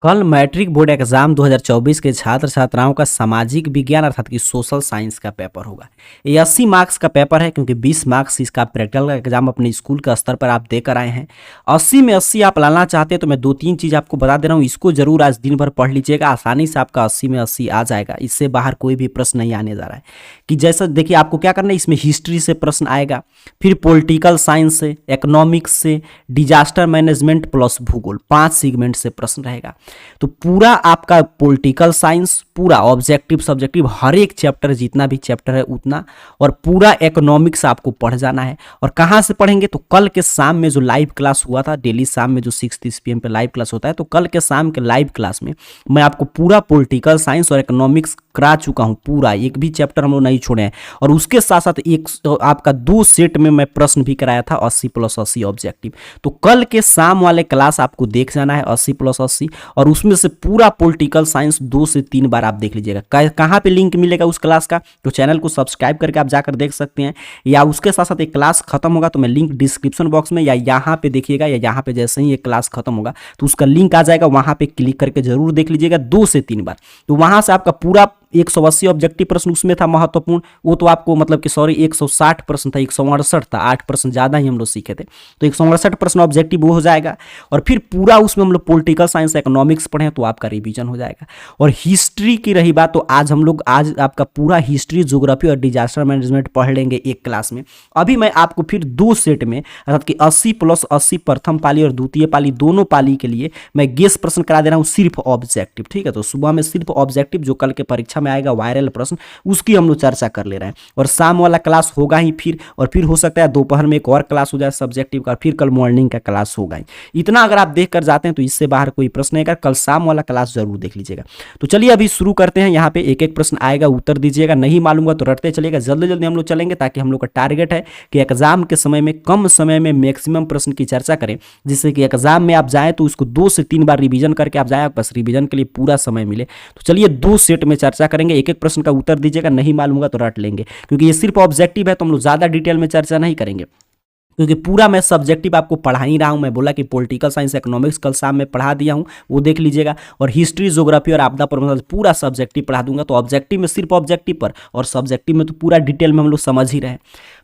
कल matric board exam 2024 के छात्र छात्राओं का सामाजिक विज्ञान अर्थात कि सोशल साइंस का पेपर होगा। ये 80 मार्क्स का पेपर है क्योंकि 20 मार्क्स इसका प्रैक्टिकल का एग्जाम अपने स्कूल के स्तर पर आप देकर आए हैं। 80 में 80 आप लाना चाहते हैं तो मैं 2-3 चीज़ आपको बता दे रहा हूँ, इसको जरूर आज दिन भर पढ़ लीजिएगा, आसानी से आपका 80 में 80 आ जाएगा। इससे बाहर कोई भी प्रश्न नहीं आने जा रहा है। कि जैसा देखिए आपको क्या करना है, इसमें हिस्ट्री से प्रश्न आएगा, फिर पॉलिटिकल साइंस से, इकोनॉमिक्स से, डिजास्टर मैनेजमेंट प्लस भूगोल, 5 सेगमेंट से प्रश्न रहेगा। तो पूरा आपका पॉलिटिकल साइंस पूरा ऑब्जेक्टिव सब्जेक्टिव हर एक चैप्टर जितना भी चैप्टर है उतना, और पूरा इकोनॉमिक्स आपको पढ़ जाना है। और कहाँ से पढ़ेंगे तो कल के शाम में जो लाइव क्लास हुआ था, डेली शाम में जो 6:30 PM पे लाइव क्लास होता है, तो कल के शाम के लाइव क्लास में मैं आपको पूरा पॉलिटिकल साइंस और इकोनॉमिक्स करा चुका हूँ, पूरा एक भी चैप्टर हम लोग नहीं छोड़े हैं। और उसके साथ साथ एक आपका 2 सेट में मैं प्रश्न भी कराया था 80 + 80 ऑब्जेक्टिव। तो कल के शाम वाले क्लास आपको देख जाना है 80 + 80, और उसमें से पूरा पॉलिटिकल साइंस 2 से 3 बार आप देख लीजिएगा। कहाँ पे लिंक मिलेगा उस क्लास का, तो चैनल को सब्सक्राइब करके आप जाकर देख सकते हैं, या उसके साथ साथ एक क्लास खत्म होगा तो मैं लिंक डिस्क्रिप्शन बॉक्स में या यहाँ पे देखिएगा, या यहाँ पे जैसे ही ये क्लास खत्म होगा तो उसका लिंक आ जाएगा, वहाँ पे क्लिक करके जरूर देख लीजिएगा 2 से 3 बार। तो वहाँ से आपका पूरा 180 ऑब्जेक्टिव प्रश्न उसमें था महत्वपूर्ण, वो तो आपको मतलब कि सॉरी 160 प्रश्न था, 168 था, 8% ज़्यादा ही हम लोग सीखे थे, तो 168 प्रश्न ऑब्जेक्टिव वो हो जाएगा। और फिर पूरा उसमें हम लोग पॉलिटिकल साइंस इकोनॉमिक्स पढ़े तो आपका रिवीजन हो जाएगा। और हिस्ट्री की रही बात तो आज आपका पूरा हिस्ट्री, ज्योग्राफी और डिजास्टर मैनेजमेंट पढ़ लेंगे एक क्लास में। अभी मैं आपको फिर 2 सेट में अर्थात कि 80 + 80 प्रथम पाली और द्वितीय पाली दोनों पाली के लिए मैं गेस प्रश्न करा दे रहा हूँ, सिर्फ ऑब्जेक्टिव। ठीक है, तो सुबह में सिर्फ ऑब्जेक्टिव जो कल के परीक्षा में आएगा वायरल प्रश्न, उसकी हम लोग चर्चा कर ले रहे हैं। और शाम वाला क्लास होगा ही फिर, और फिर हो सकता है दोपहर में एक और क्लास हो जाए सब्जेक्टिव का, फिर कल मॉर्निंग का क्लास होगा ही। इतना अगर आप देख कर जाते हैं तो इससे बाहर कोई प्रश्न नहीं, कल शाम वाला क्लास जरूर देख लीजिएगा। तो चलिए अभी शुरू करते हैं। यहाँ पे एक एक प्रश्न आएगा, उत्तर दीजिएगा, नहीं मालूम तो रटते चलिएगा। जल्दी जल्दी हम लोग चलेंगे ताकि हम लोग का टारगेट है कि एग्जाम के समय में कम समय में मैक्सिमम प्रश्न की चर्चा करें, जिससे कि एग्जाम में आप जाएं तो उसको 2 से 3 बार रिवीजन करके आप जाएं, बस रिवीजन के लिए पूरा समय मिले। तो चलिए 2 सेट में चर्चा करेंगे, एक एक प्रश्न का उत्तर दीजिएगा, नहीं मालूम तो रट लेंगे, क्योंकि ये सिर्फ ऑब्जेक्टिव है तो हम लोग ज्यादा डिटेल में चर्चा नहीं करेंगे, क्योंकि पूरा मैं सब्जेक्टिव आपको पढ़ा ही रहा हूं। मैं बोला कि पॉलिटिकल साइंस इकोनॉमिक्स कल शाम में पढ़ा दिया हूं, वो देख लीजिएगा। और हिस्ट्री, ज्योग्राफी और आपदा प्रबंधन पूरा सब्जेक्टिव पढ़ा दूंगा। तो ऑब्जेक्टिव में सिर्फ ऑब्जेक्टिव पर, और सब्जेक्टिव में तो पूरा डिटेल में हम लोग समझ ही रहे हैं।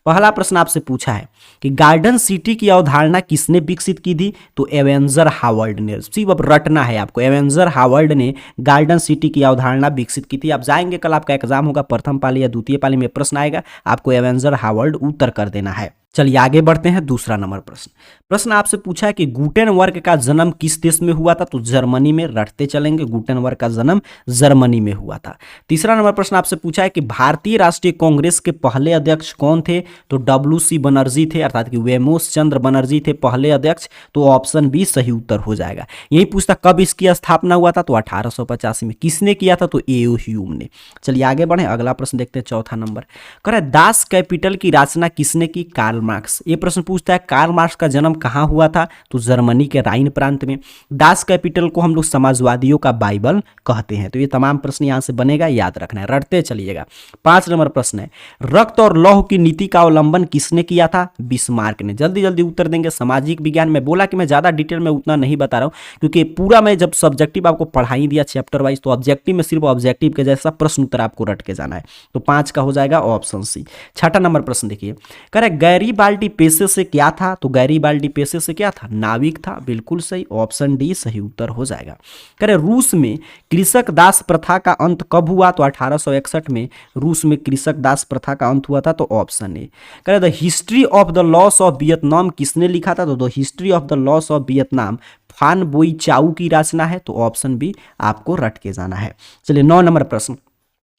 पहला प्रश्न आपसे पूछा है कि गार्डन सिटी की अवधारणा किसने विकसित की थी, तो एवेंजर हावर्ड ने। सिर्फ अब रटना है आपको, एवेंजर हावर्ड ने गार्डन सिटी की अवधारणा विकसित की थी। आप जाएंगे, कल आपका एग्जाम होगा, प्रथम पाली या द्वितीय पाली में प्रश्न आएगा, आपको एवेंजर हावर्ड उत्तर कर देना है। चलिए आगे बढ़ते हैं। दूसरा नंबर प्रश्न आपसे पूछा है कि गुटेनबर्ग का जन्म किस देश में हुआ था, तो जर्मनी में। रटते चलेंगे, गुटेनबर्ग का जन्म जर्मनी में हुआ था। तीसरा नंबर प्रश्न आपसे पूछा है कि भारतीय राष्ट्रीय कांग्रेस के पहले अध्यक्ष कौन थे, तो WC बनर्जी थे, अर्थात कि वेमोस चंद्र बनर्जी थे पहले अध्यक्ष। तो ऑप्शन बी सही उत्तर हो जाएगा। यही पूछता कब इसकी स्थापना हुआ था, तो 1885 में। किसने किया था, तो A.O. ह्यूम ने। चलिए आगे बढ़े, अगला प्रश्न देखते हैं। चौथा नंबर कह रहा है दास कैपिटल की रचना किसने की, कार्ल मार्क्स। ये प्रश्न पूछता है कार्ल मार्क्स का जन्म कहां हुआ था, तो जर्मनी के राइन प्रांत में। दास कैपिटल को हम लोग समाजवादियों का बाइबल कहते हैं। तो ये तमाम प्रश्न यहां से बनेगा, याद रखना है, रटते चलिएगा। 5 नंबर प्रश्न है रक्त और लौह की नीति का अवलंबन किसने किया था, बिस्मार्क ने। जल्दी जल्दी उत्तर देंगे। सामाजिक विज्ञान में बोला कि मैं ज्यादा डिटेल में उतना नहीं बता रहा हूं, क्योंकि पूरा मैं जब सब्जेक्टिव आपको पढ़ा ही दिया चैप्टर वाइज, तो ऑब्जेक्टिव में सिर्फ ऑब्जेक्टिव के जैसा प्रश्न उत्तर आपको रट के जाना है। तो 5 का हो जाएगा ऑप्शन सी। 6ठा नंबर प्रश्न देखिए, कह रहा है गैरीबाल्डी पेशे से क्या था, तो गैरीबाल्डी पेशे से क्या था, नाविक था। बिल्कुल सही, ऑप्शन डी सही उत्तर हो जाएगा। कह रहे रूस में कृषक दास प्रथा का अंत कब हुआ, तो 1861 में रूस में कृषक दास प्रथा का अंत हुआ था। तो ऑप्शन ए। कह रहे the history of the loss of Vietnam किसने लिखा था, तो the history of the loss of Vietnam फान बोई चाऊ की रचना है। तो ऑप्शन बी आपको रट के जाना है। चलिए 9 नंबर प्रश्न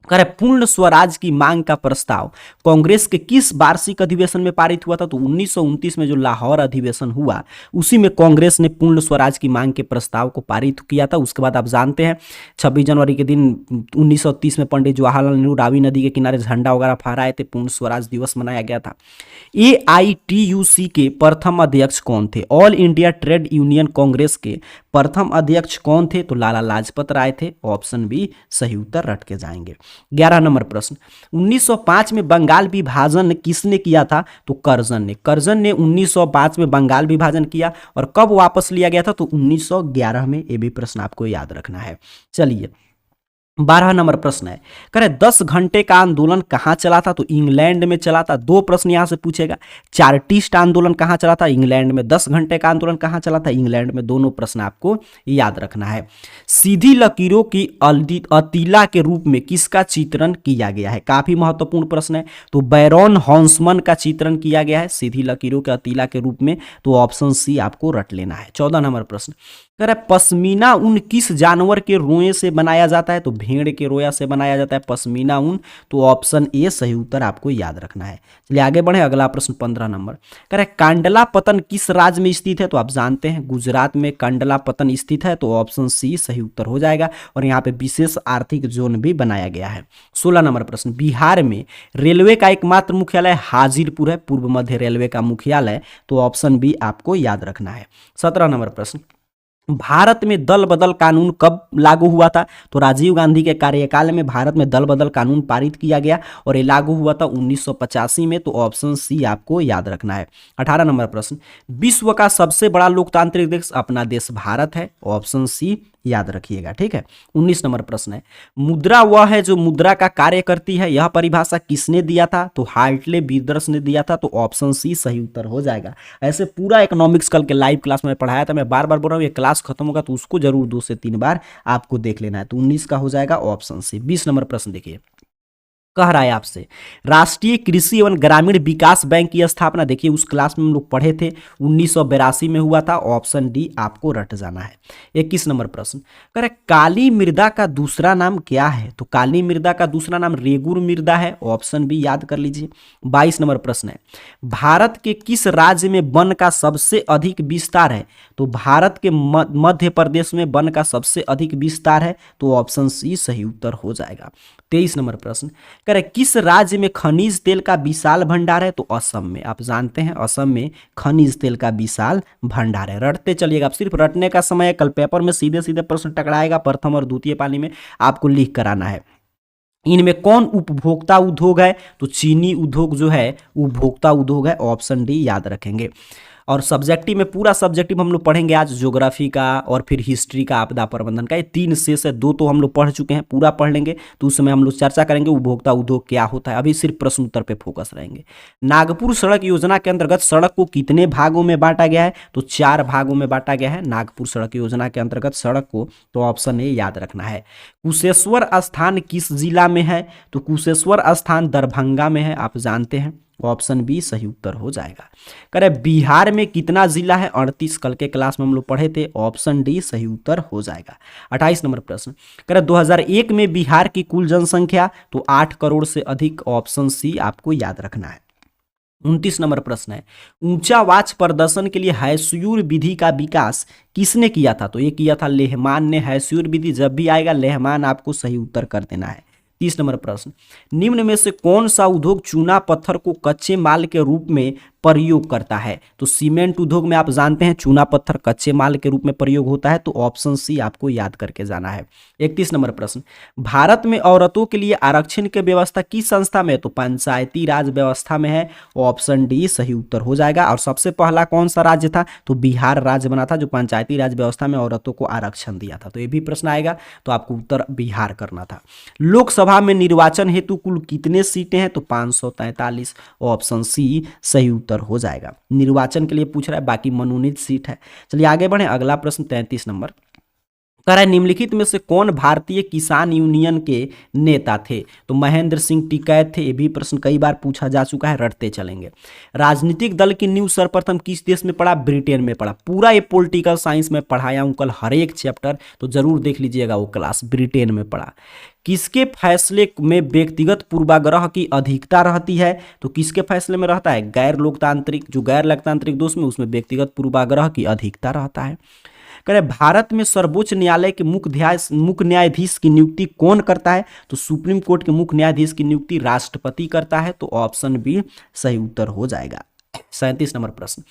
कह रहे पूर्ण स्वराज की मांग का प्रस्ताव कांग्रेस के किस वार्षिक अधिवेशन में पारित हुआ था, तो 1929 में जो लाहौर अधिवेशन हुआ उसी में कांग्रेस ने पूर्ण स्वराज की मांग के प्रस्ताव को पारित किया था। उसके बाद आप जानते हैं 26 जनवरी के दिन 1930 में पंडित जवाहरलाल नेहरू रावी नदी के किनारे झंडा वगैरह फहराए थे, पूर्ण स्वराज दिवस मनाया गया था। AITUC के प्रथम अध्यक्ष कौन थे, all India trade union Congress के प्रथम अध्यक्ष कौन थे, तो लाला लाजपत राय थे। ऑप्शन बी सही उत्तर रट के जाएंगे। 11 नंबर प्रश्न, 1905 में बंगाल विभाजन किसने किया था? तो कर्जन ने। कर्जन ने 1905 में बंगाल विभाजन किया और कब वापस लिया गया था? तो 1911 में। ये भी प्रश्न आपको याद रखना है। चलिए 12 नंबर प्रश्न है, कह रहे 10 घंटे का आंदोलन कहाँ चला था? तो इंग्लैंड में चला था। दो प्रश्न यहां से पूछेगा। चार्टिस्ट आंदोलन कहाँ चला था? इंग्लैंड में। 10 घंटे का आंदोलन कहाँ चला था? इंग्लैंड में। दोनों प्रश्न आपको याद रखना है। सीधी लकीरों की अतीला के रूप में किसका चित्रण किया गया है? काफी महत्वपूर्ण प्रश्न है। तो बैरॉन हॉन्समन का चित्रण किया गया है सीधी लकीरों के अतीला के रूप में। तो ऑप्शन सी आपको रट लेना है। 14 नंबर प्रश्न, कह रहा है पश्मीना ऊन किस जानवर के रोए से बनाया जाता है? तो भेड़ के रोया से बनाया जाता है पश्मीना ऊन। तो ऑप्शन ए सही उत्तर आपको याद रखना है। चलिए आगे बढ़े। अगला प्रश्न 15 नंबर, कह रहे कांडला पतन किस राज्य में स्थित है? तो आप जानते हैं गुजरात में कांडला पतन स्थित है। तो ऑप्शन सी सही उत्तर हो जाएगा और यहाँ पे विशेष आर्थिक जोन भी बनाया गया है। 16 नंबर प्रश्न, बिहार में रेलवे का एकमात्र मुख्यालय हाजीरपुर है, पूर्व मध्य रेलवे का मुख्यालय। तो ऑप्शन बी आपको याद रखना है। 17 नंबर प्रश्न, भारत में दल बदल कानून कब लागू हुआ था? तो राजीव गांधी के कार्यकाल में भारत में दल बदल कानून पारित किया गया और ये लागू हुआ था 1985 में। तो ऑप्शन सी आपको याद रखना है। 18 नंबर प्रश्न, विश्व का सबसे बड़ा लोकतांत्रिक देश अपना देश भारत है। ऑप्शन सी याद रखिएगा, ठीक है। 19 नंबर प्रश्न है, मुद्रा वह है जो मुद्रा का कार्य करती है, यह परिभाषा किसने दिया था? तो हार्टले बिदर्स ने दिया था। तो ऑप्शन सी सही उत्तर हो जाएगा। ऐसे पूरा इकोनॉमिक्स कल के लाइव क्लास में पढ़ाया था। मैं बार बार बोल रहा हूँ, ये क्लास खत्म होगा तो उसको जरूर 2 से 3 बार आपको देख लेना है। तो 19 का हो जाएगा ऑप्शन सी। 20 नंबर प्रश्न देखिए, कह रहा है आपसे राष्ट्रीय कृषि एवं ग्रामीण विकास बैंक की स्थापना, देखिए उस क्लास में हम लोग पढ़े थे 1982 में हुआ था। ऑप्शन डी आपको रट जाना है। 21 नंबर प्रश्न, कह रहे काली मृदा का दूसरा नाम क्या है? तो काली मृदा का दूसरा नाम रेगुर मृदा है। ऑप्शन बी याद कर लीजिए। 22 नंबर प्रश्न है, भारत के किस राज्य में वन का सबसे अधिक विस्तार है? तो भारत के मध्य प्रदेश में वन का सबसे अधिक विस्तार है। तो ऑप्शन सी सही उत्तर हो जाएगा। 23 नंबर प्रश्न, कह रहे किस राज्य में खनिज तेल का विशाल भंडार है? तो असम में। आप जानते हैं असम में खनिज तेल का विशाल भंडार है। रटते चलिएगा, आप सिर्फ रटने का समय है। कल पेपर में सीधे सीधे प्रश्न टकराएगा, प्रथम और द्वितीय पाली में आपको लिख कर आना है। इनमें कौन उपभोक्ता उद्योग है? तो चीनी उद्योग जो है उपभोक्ता उद्योग है। ऑप्शन डी याद रखेंगे। और सब्जेक्टिव में पूरा सब्जेक्टिव हम लोग पढ़ेंगे आज, ज्योग्राफी का और फिर हिस्ट्री का, आपदा प्रबंधन का। ये 3 शेष है, 2 तो हम लोग पढ़ चुके हैं, पूरा पढ़ लेंगे तो उस समय हम लोग चर्चा करेंगे उपभोक्ता उद्योग क्या होता है। अभी सिर्फ प्रश्न उत्तर पे फोकस रहेंगे। नागपुर सड़क योजना के अंतर्गत सड़क को कितने भागों में बांटा गया है? तो 4 भागों में बांटा गया है नागपुर सड़क योजना के अंतर्गत सड़क को। तो ऑप्शन ए याद रखना है। कुशेश्वर स्थान किस जिला में है? तो कुशेश्वर स्थान दरभंगा में है, आप जानते हैं। ऑप्शन बी सही उत्तर हो जाएगा। करे बिहार में कितना जिला है? 38, कल के क्लास में हम लोग पढ़े थे। ऑप्शन डी सही उत्तर हो जाएगा। 28 नंबर प्रश्न, करे 2001 में बिहार की कुल जनसंख्या? तो 8 करोड़ से अधिक। ऑप्शन सी आपको याद रखना है। 29 नंबर प्रश्न है, ऊंचा वाच प्रदर्शन के लिए हैस्यूर विधि का विकास किसने किया था? तो ये किया था लेहमान ने। हैस्यूर विधि जब भी आएगा लेहमान आपको सही उत्तर कर देना है। 30 नंबर प्रश्न, निम्न में से कौन सा उद्योग चूना पत्थर को कच्चे माल के रूप में प्रयोग करता है? तो सीमेंट उद्योग में आप जानते हैं चूना पत्थर कच्चे माल के रूप में प्रयोग होता है। तो ऑप्शन सी आपको याद करके जाना है। 31 नंबर प्रश्न, भारत में औरतों के लिए आरक्षण की व्यवस्था किस संस्था में है? तो पंचायती राज व्यवस्था में है। ऑप्शन डी सही उत्तर हो जाएगा। और सबसे पहला कौन सा राज्य था? तो बिहार राज्य बना था जो पंचायती राज व्यवस्था में औरतों को आरक्षण दिया था। तो ये भी प्रश्न आएगा तो आपको उत्तर बिहार करना था। लोकसभा में निर्वाचन हेतु कुल कितने सीटें हैं? तो 543। ऑप्शन सी सही उत्तर हो जाएगा। निर्वाचन के लिए पूछ रहा है, बाकी मनोनीत सीट है। चलिए आगे बढ़े। अगला प्रश्न 33 नंबर, कह रहा है निम्नलिखित में से कौन भारतीय किसान यूनियन के नेता थे? तो महेंद्र सिंह टिकैत थे। ये भी प्रश्न कई बार पूछा जा चुका है, रटते चलेंगे। राजनीतिक दल की नींव सर्वप्रथम किस देश में पड़ा? ब्रिटेन में पड़ा। पूरा ये पॉलिटिकल साइंस में पढ़ाया हूं कल हर एक चैप्टर, तो जरूर देख लीजिएगा वो क्लास। ब्रिटेन में पड़ा। किसके फैसले में व्यक्तिगत पूर्वाग्रह की अधिकता रहती है? तो किसके फैसले में रहता है? गैर लोकतांत्रिक, जो गैर लोकतांत्रिक दोष में उसमें व्यक्तिगत पूर्वाग्रह की अधिकता रहता है। कह रहे भारत में सर्वोच्च न्यायालय के मुख्य न्यायाधीश की नियुक्ति कौन करता है? तो सुप्रीम कोर्ट के मुख्य न्यायाधीश की नियुक्ति राष्ट्रपति करता है। तो ऑप्शन बी सही उत्तर हो जाएगा। 37 नंबर प्रश्न,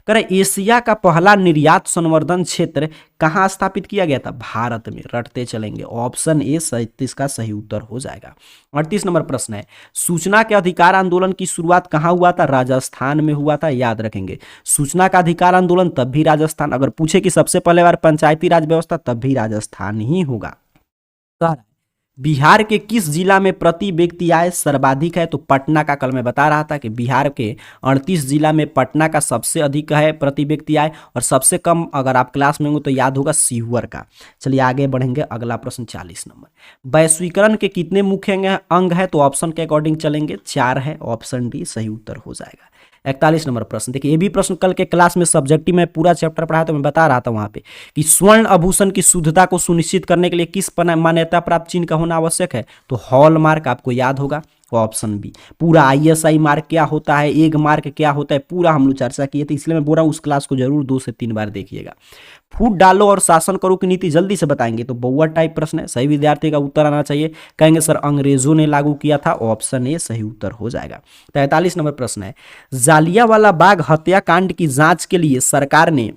करें एशिया का पहला निर्यात संवर्धन क्षेत्र कहाँ स्थापित किया गया था? भारत में। रटते चलेंगे, ऑप्शन ए 37 का सही उत्तर हो जाएगा। 38 नंबर प्रश्न है, सूचना के अधिकार आंदोलन की शुरुआत कहाँ हुआ था? राजस्थान में हुआ था, याद रखेंगे। सूचना का अधिकार आंदोलन तब भी राजस्थान, अगर पूछे कि सबसे पहले बार पंचायती राज व्यवस्था, तब भी राजस्थान ही होगा। बिहार के किस जिला में प्रति व्यक्ति आय सर्वाधिक है? तो पटना का, कल मैं बता रहा था कि बिहार के 38 जिला में पटना का सबसे अधिक है प्रति व्यक्ति आय, और सबसे कम अगर आप क्लास में होंगे तो याद होगा सीहोर का। चलिए आगे बढ़ेंगे, अगला प्रश्न 40 नंबर, वैश्वीकरण के कितने मुख्य अंग है? तो ऑप्शन के अकॉर्डिंग चलेंगे, 4 है, ऑप्शन डी सही उत्तर हो जाएगा। 41 नंबर प्रश्न, देखिए ये भी प्रश्न कल के क्लास में सब्जेक्टिव में पूरा चैप्टर पढ़ाया तो मैं बता रहा था वहां पे कि स्वर्ण आभूषण की शुद्धता को सुनिश्चित करने के लिए किस मान्यता प्राप्त चिन्ह का होना आवश्यक है? तो हॉलमार्क, आपको याद होगा, ऑप्शन बी। पूरा आईएसआई मार्क क्या होता है, एग मार्क क्या होता है, पूरा हम लोग चर्चा किए थे, इसलिए मैं बोल रहा हूँ उस क्लास को जरूर 2 से 3 बार देखिएगा। फूट डालो और शासन करो की नीति जल्दी से बताएंगे, तो बहुआ टाइप प्रश्न है, सही विद्यार्थी का उत्तर आना चाहिए। कहेंगे सर अंग्रेजों ने लागू किया था, ऑप्शन ए सही उत्तर हो जाएगा। 43 नंबर प्रश्न है, जालियांवाला बाग हत्याकांड की जांच के लिए सरकार ने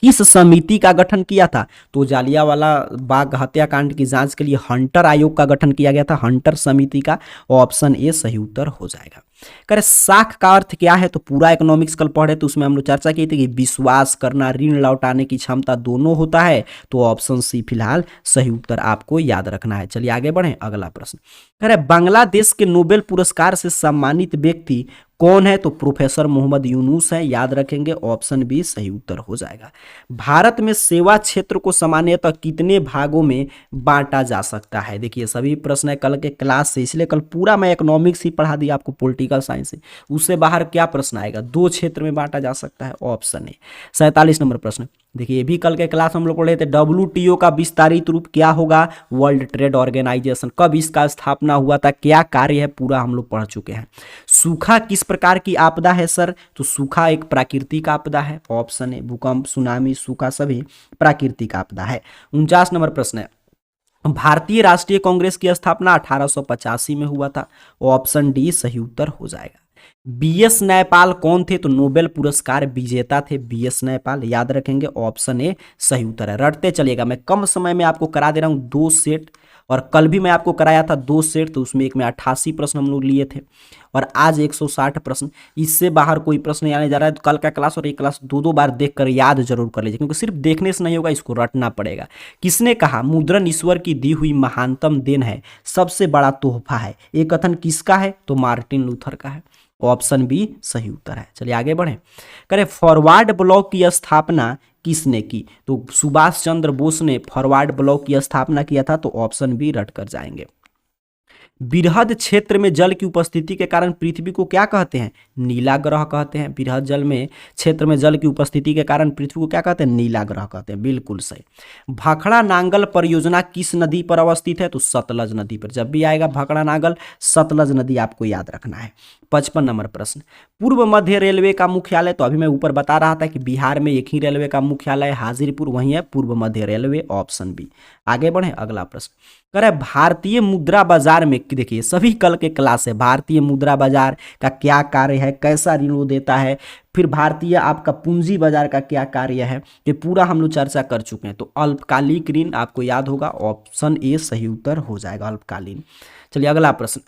किस समिति का गठन किया था? तो जालियांवाला बाग हत्याकांड की जांच के लिए हंटर आयोग का गठन किया गया था, हंटर समिति का, ऑप्शन ए सही उत्तर हो जाएगा। करे साख का अर्थ क्या है? तो पूरा इकोनॉमिक्स कल पढ़े तो उसमें हम लोग चर्चा की थी कि विश्वास करना, ऋण लौटाने की क्षमता दोनों होता है, तो ऑप्शन सी फिलहाल सही उत्तर आपको याद रखना है। चलिए आगे बढ़ें, अगला प्रश्न, करे बांग्लादेश के नोबेल पुरस्कार से सम्मानित व्यक्ति कौन है? तो प्रोफेसर मोहम्मद यूनुस है, याद रखेंगे, ऑप्शन बी सही उत्तर हो जाएगा। भारत में सेवा क्षेत्र को सामान्यतः कितने भागों में बांटा जा सकता है? देखिए सभी प्रश्न है कल के क्लास से, इसलिए कल पूरा मैं इकोनॉमिक्स ही पढ़ा दिया आपको, पॉलिटिकल साइंस से, उससे बाहर क्या प्रश्न आएगा? 2 क्षेत्र में बांटा जा सकता है, ऑप्शन ए। 47 नंबर प्रश्न, देखिए ये भी कल के क्लास हम लोग पढ़े थे, WTO का विस्तारित रूप क्या होगा? World trade organisation. कब इसका स्थापना हुआ था, क्या कार्य है, पूरा हम लोग पढ़ चुके हैं। सूखा किस प्रकार की आपदा है सर? तो सूखा एक प्राकृतिक आपदा है, ऑप्शन ए। भूकंप, सुनामी, सूखा सभी प्राकृतिक आपदा है। 49 नंबर प्रश्न है, भारतीय राष्ट्रीय कांग्रेस की स्थापना 1885 में हुआ था, ऑप्शन डी सही उत्तर हो जाएगा। BS नैपाल कौन थे? तो नोबेल पुरस्कार विजेता थे BS नैपाल, याद रखेंगे, ऑप्शन ए सही उत्तर है। रटते चलिएगा, मैं कम समय में आपको करा दे रहा हूं 2 सेट, और कल भी मैं आपको कराया था 2 सेट, तो उसमें एक में 88 प्रश्न हम लोग लिए थे, और आज 160 प्रश्न। इससे बाहर कोई प्रश्न आने जा रहा है तो कल का क्लास और एक क्लास 2-2 बार देखकर याद जरूर कर लीजिए, क्योंकि सिर्फ देखने से नहीं होगा, इसको रटना पड़ेगा। किसने कहा मुद्रण ईश्वर की दी हुई महानतम देन है, सबसे बड़ा तोहफा है? ये कथन किसका है? तो मार्टिन लूथर का है, ऑप्शन बी सही उत्तर है। चलिए आगे बढ़ें, करें फॉरवर्ड ब्लॉक की स्थापना किसने की? तो सुभाष चंद्र बोस ने फॉरवर्ड ब्लॉक की स्थापना किया था, तो ऑप्शन बी रट कर जाएंगे। बृहद क्षेत्र में जल की उपस्थिति के कारण पृथ्वी को क्या कहते हैं? नीला ग्रह कहते हैं। बृहद जल में क्षेत्र में जल की उपस्थिति के कारण पृथ्वी को क्या कहते हैं? नीला ग्रह कहते हैं, बिल्कुल सही। भाखड़ा नांगल परियोजना किस नदी पर अवस्थित है? तो सतलज नदी पर। जब भी आएगा भाखड़ा नांगल, सतलज नदी आपको याद रखना है। 55 नंबर प्रश्न, पूर्व मध्य रेलवे का मुख्यालय, तो अभी मैं ऊपर बता रहा था कि बिहार में एक ही रेलवे का मुख्यालय हाजीरपुर, वहीं है पूर्व मध्य रेलवे, ऑप्शन बी। आगे बढ़े, अगला प्रश्न करे भारतीय मुद्रा बाजार में, देखिए सभी कल के क्लास है, भारतीय मुद्रा बाजार का क्या कार्य है, कैसा ऋण वो देता है, फिर भारतीय आपका पूंजी बाजार का क्या कार्य है, ये पूरा हम लोग चर्चा कर चुके हैं। तो अल्पकालिक ऋण आपको याद होगा, ऑप्शन ए सही उत्तर हो जाएगा, अल्पकालीन। चलिए अगला प्रश्न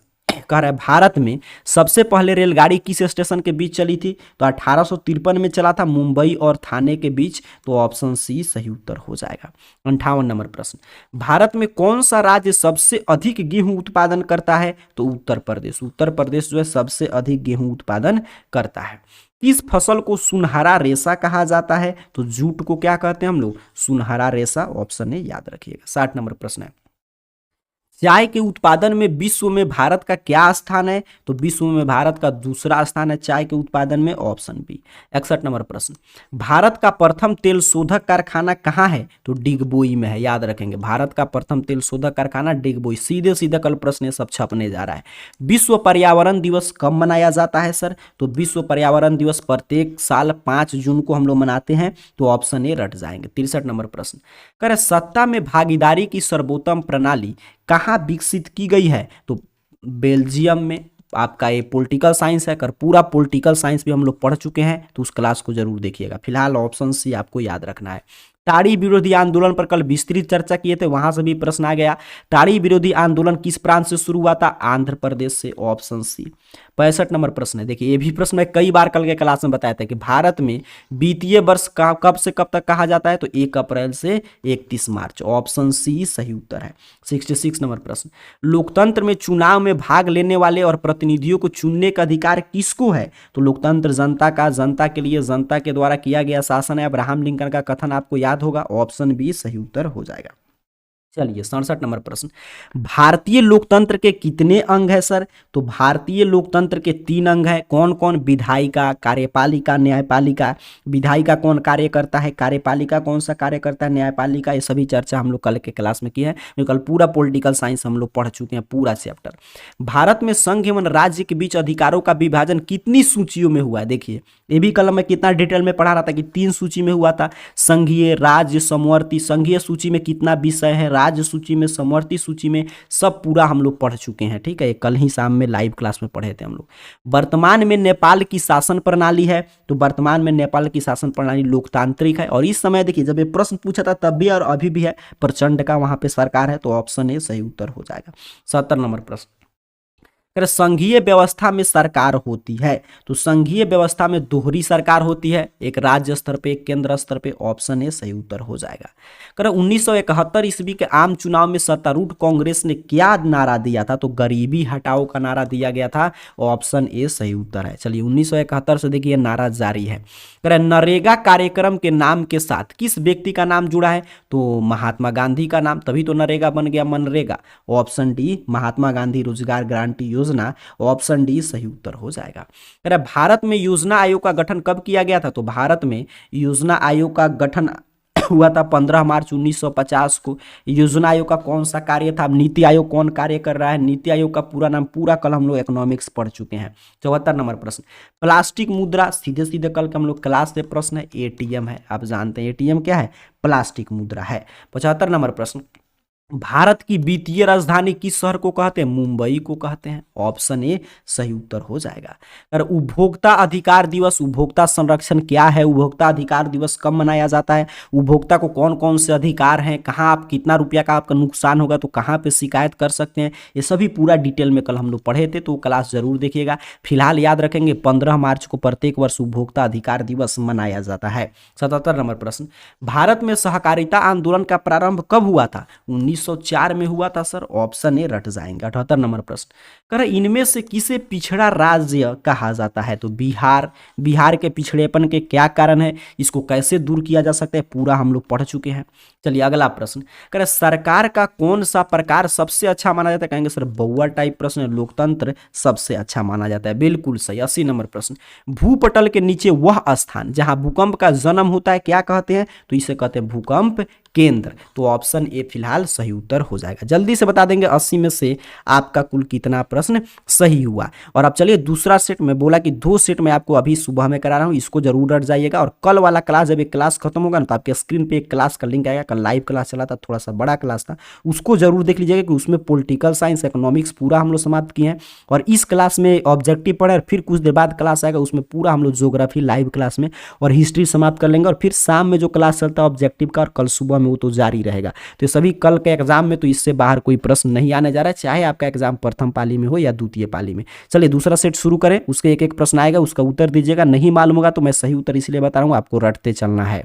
कह रहा है भारत में सबसे पहले रेलगाड़ी किस स्टेशन के बीच चली थी? तो 1853 में चला था, मुंबई और थाने के बीच, तो ऑप्शन सी सही उत्तर हो जाएगा। 58 नंबर प्रश्न, भारत में कौन सा राज्य सबसे अधिक गेहूं उत्पादन करता है? तो उत्तर प्रदेश। उत्तर प्रदेश जो है सबसे अधिक गेहूं उत्पादन करता है। किस फसल को सुनहरा रेशा कहा जाता है? तो जूट को क्या कहते हैं हम लोग? सुनहरा रेशा, ऑप्शन ए याद रखिएगा। 60 नंबर प्रश्न है, चाय के उत्पादन में विश्व में भारत का क्या स्थान है? तो विश्व में भारत का दूसरा स्थान है चाय के उत्पादन में, ऑप्शन बी। 61 नंबर प्रश्न, भारत का प्रथम तेल शोधक कारखाना कहाँ है? तो डिगबोई में है, याद रखेंगे, भारत का प्रथम तेल शोधक कारखाना डिगबोई। सीधे सीधे कल प्रश्न सब छपने जा रहा है। विश्व पर्यावरण दिवस कब मनाया जाता है सर? तो विश्व पर्यावरण दिवस प्रत्येक साल 5 जून को हम लोग मनाते हैं, तो ऑप्शन ए रट जाएंगे। 63 नंबर प्रश्न, करे सत्ता में भागीदारी की सर्वोत्तम प्रणाली कहाँ विकसित की गई है? तो बेल्जियम में, आपका ये पॉलिटिकल साइंस है। अगर पूरा पॉलिटिकल साइंस भी हम लोग पढ़ चुके हैं तो उस क्लास को जरूर देखिएगा। फिलहाल ऑप्शन सी आपको याद रखना है। टाड़ी विरोधी आंदोलन पर कल विस्तृत चर्चा किए थे, वहां से भी प्रश्न आ गया। टाड़ी विरोधी आंदोलन किस प्रांत से शुरू हुआ था? आंध्र प्रदेश से, ऑप्शन सी। 65 नंबर प्रश्न है, देखिए ये भी प्रश्न मैं कई बार कल के क्लास में बताया था कि भारत में वित्तीय वर्ष कब से कब तक कहा जाता है? तो 1 अप्रैल से 31 मार्च, ऑप्शन सी सही उत्तर है। 66 नंबर प्रश्न, लोकतंत्र में चुनाव में भाग लेने वाले और प्रतिनिधियों को चुनने का अधिकार किसको है? तो लोकतंत्र जनता का, जनता के लिए, जनता के द्वारा किया गया शासन है। अब्राहम लिंकन का कथन आपको याद होगा, ऑप्शन बी सही उत्तर हो जाएगा। चलिए 67 नंबर प्रश्न, भारतीय लोकतंत्र के कितने अंग है सर? तो भारतीय लोकतंत्र के 3 अंग है। कौन कौन? विधायिका, कार्यपालिका, न्यायपालिका। विधायिका कौन कार्य करता है, कार्यपालिका कौन सा कार्य करता है, न्यायपालिका। ये सभी चर्चा हम लोग कल के क्लास में की है, कल पूरा पॉलिटिकल साइंस हम लोग पढ़ चुके हैं, पूरा चैप्टर। भारत में संघ एवं राज्य के बीच अधिकारों का विभाजन कितनी सूचियों में हुआ है? देखिए ये भी कल मैं कितना डिटेल में पढ़ा रहा था कि 3 सूची में हुआ था, संघीय, राज्य, समवर्ती। संघीय सूची में कितना विषय है, राज्य सूची में, समवर्ती सूची में, सब पूरा हम लोग पढ़ चुके हैं। ठीक है, कल ही शाम में लाइव क्लास में पढ़े थे हम लोग। वर्तमान में नेपाल की शासन प्रणाली है, तो वर्तमान में नेपाल की शासन प्रणाली लोकतांत्रिक है। और इस समय देखिए जब ये प्रश्न पूछा था तब भी और अभी भी है, प्रचंड का वहां पे सरकार है, तो ऑप्शन ए सही उत्तर हो जाएगा। 70 नंबर प्रश्न, अगर संघीय व्यवस्था में सरकार होती है तो संघीय व्यवस्था में दोहरी सरकार होती है, एक राज्य स्तर पे, एक केंद्र स्तर पे, ऑप्शन ए सही उत्तर हो जाएगा। अगर 1971 ईस्वी के आम चुनाव में सत्तारूढ़ कांग्रेस ने क्या नारा दिया था? तो गरीबी हटाओ का नारा दिया गया था, ऑप्शन ए सही उत्तर है। चलिए 1971 से देखिए नारा जारी है। अगर नरेगा कार्यक्रम के नाम के साथ किस व्यक्ति का नाम जुड़ा है? तो महात्मा गांधी का नाम, तभी तो नरेगा बन गया मनरेगा, ऑप्शन डी महात्मा गांधी रोजगार गारंटी योजना, ऑप्शन डी सही उत्तर हो जाएगा। अरे भारत में योजना आयोग का गठन कब किया गया था? तो भारत में योजना आयोग का गठन हुआ था 15 मार्च 1950 को। योजना आयोग का कौन सा कार्य था? नीति आयोग कौन कार्य कर रहा है? नीति आयोग का पूरा नाम, पूरा कल हम लोग इकोनॉमिक्स पढ़ चुके हैं। 74 नंबर प्रश्न, प्लास्टिक मुद्रा, सीधे सीधे कल के हम लोग क्लास से प्रश्न है, एटीएम है। आप जानते हैं एटीएम क्या है? प्लास्टिक मुद्रा है। 75 नंबर प्रश्न, भारत की वित्तीय राजधानी किस शहर को कहते हैं? मुंबई को कहते हैं, ऑप्शन ए सही उत्तर हो जाएगा। अगर उपभोक्ता अधिकार दिवस, उपभोक्ता संरक्षण क्या है? उपभोक्ता अधिकार दिवस कब मनाया जाता है? उपभोक्ता को कौन कौन से अधिकार हैं? कहाँ आप कितना रुपया का आपका नुकसान होगा तो कहाँ पे शिकायत कर सकते हैं? ये सभी पूरा डिटेल में कल हम लोग पढ़े थे, तो क्लास जरूर देखिएगा। फिलहाल याद रखेंगे 15 मार्च को प्रत्येक वर्ष उपभोक्ता अधिकार दिवस मनाया जाता है। 77 नंबर प्रश्न, भारत में सहकारिता आंदोलन का प्रारंभ कब हुआ था? 1904 में हुआ था सर, ऑप्शन ए रट जाएंगे। 78 नंबर प्रश्न, कर इनमें से किसे पिछड़ा राज्य कहा जाता है? तो बिहार। बिहार के पिछड़ेपन के क्या कारण है? इसको कैसे दूर किया जा सकता है? पूरा हम लोग पढ़ चुके हैं। चलिए अगला प्रश्न, कर सरकार का कौन सा प्रकार सबसे अच्छा माना जाता है? कहेंगे सर बउआ टाइप प्रश्न है, लोकतंत्र सबसे अच्छा माना जाता है, बिल्कुल सही। 80 नंबर प्रश्न, भूपटल के नीचे वह स्थान जहां भूकंप का जन्म होता है क्या कहते हैं? तो इसे कहते हैं भूकंप केंद्र, तो ऑप्शन ए फिलहाल सही उत्तर हो जाएगा। जल्दी से बता देंगे 80 में से आपका कुल कितना प्रश्न सही हुआ। और अब चलिए दूसरा सेट में बोला कि 2 सेट में आपको अभी सुबह में करा रहा हूँ, इसको जरूर रट जाइएगा। और कल वाला क्लास जब एक क्लास खत्म होगा ना तो आपके स्क्रीन पे एक क्लास का लिंक आएगा। कल लाइव क्लास चला था, थोड़ा सा बड़ा क्लास था, उसको जरूर देख लीजिएगा कि उसमें पॉलिटिकल साइंस, इकोनॉमिक्स पूरा हम लोग समाप्त किए हैं। और इस क्लास में ऑब्जेक्टिव पढ़े, और फिर कुछ देर बाद क्लास आएगा उसमें पूरा हम लोग ज्योग्राफी लाइव क्लास में और हिस्ट्री समाप्त कर लेंगे। और फिर शाम में जो क्लास चलता है ऑब्जेक्टिव का, और कल सुबह में वो तो जारी रहेगा। तो सभी कल के एग्जाम में तो इससे बाहर कोई प्रश्न नहीं आने जा रहा है, चाहे आपका एग्जाम प्रथम पाली में हो या द्वितीय पाली में। चलिए दूसरा सेट शुरू करें, उसके एक एक प्रश्न आएगा, उसका उत्तर दीजिएगा। नहीं मालूम होगा तो मैं सही उत्तर इसलिए बता रहा हूँ, आपको रटते चलना है।